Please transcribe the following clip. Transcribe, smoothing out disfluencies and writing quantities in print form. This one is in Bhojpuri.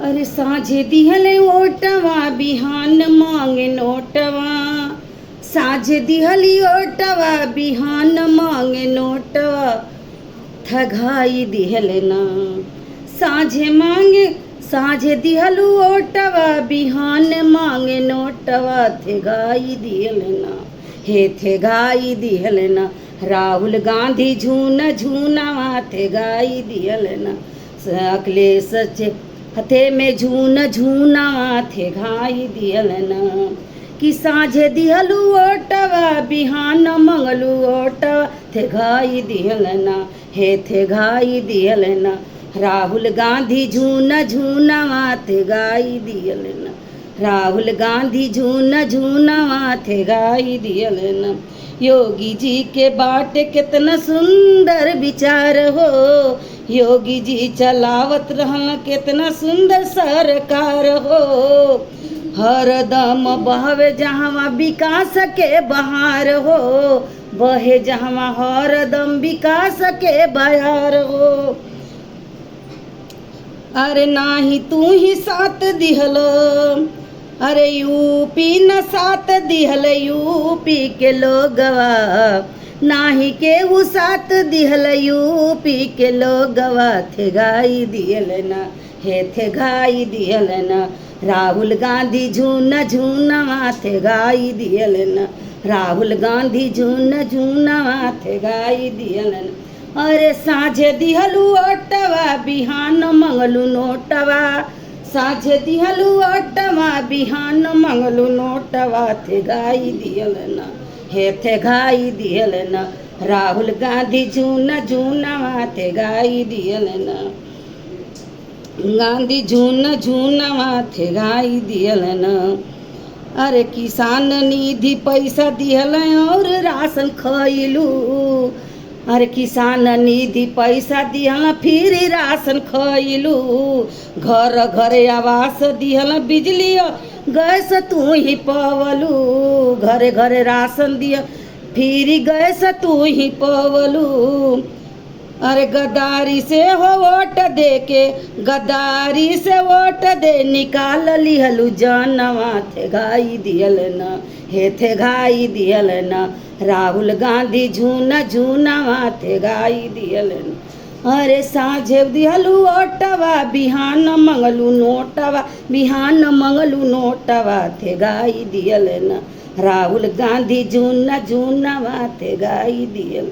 अरे साझे दिहल ओटवा बिहान मांगे नोटवा, साझे दिहली ओटवा बिहान मांगे नोटवा, ठगाई दिहल ना। साझे दिहलू ओटवा बिहान मांगे नोटवा, ठगाई दिहल ना। हे ठगाई दिहल ना। राहुल गांधी झून झूनवा, ठगाई दिहल ना। अखिलेश हथे में झून झूनवा, ठगाई दिहल ना। कि साझे दिहलू ओटवा बिहान मंगलू ओटवा, ठगाई दिहल ना। हे ठगाई दिहल ना। राहुल गांधी झून झूनवा, ठगाई दिहल ना। राहुल गांधी झून झूनवा, ठगाई दिहल ना। योगी जी के बाटे कितना सुंदर विचार हो, योगी जी चलावत रहन कितना सुंदर सरकार हो। हर दम बहवे जहाँ विकास के बहार हो, बहे जहाँ हर दम विकास के बहार हो। अरे नाही तू ही साथ दिहल, अरे यूपी न साथ दिहल यूपी के लोगवा, नाही केहू साथ दिहल यूपी के लोगवा, ठगाई दिहल ना। हे ठगाई दिहल ना। राहुल गांधी झून झूनवा, ठगाई दिहल ना। राहुल गांधी झून झूनवा, ठगाई दिहल ना। अरे साझे दिहलू ओटवा बिहान मंगलू नोटवा, साझे दिहलू ओटवा बिहान मंगलू नोटवा, ठगाई दिहल ना। हे ठगाई दिहल ना। राहुल गांधी झून झूनवा, ठगाई दिहल ना। गांधी झून झूनवा, ठगाई दिहल ना। अरे किसान निधि पैसा दिहल और राशन खइलू, अरे किसान निधि पैसा दिहल फिर राशन खइलू। घर घर आवास दिहल बिजली गैस तू ही पवलू, घरे घरे राशन दिया फिर गैस तू ही पवलू। अरे गद्दारी से हो वोट दे के, गद्दारी से वोट दे निकाल लिहलू जानवा, ठगाई दिहल ना। हे ठगाई दिहल ना। राहुल गांधी झून झूनवा, ठगाई दिहल ना। अरे साझे दिहलू ओटवा बिहान मंगलू नोटवा, बिहान मंगलू नोटवा, ठगाई दिहल ना। राहुल गांधी झून झूनवा, ठगाई दिहल।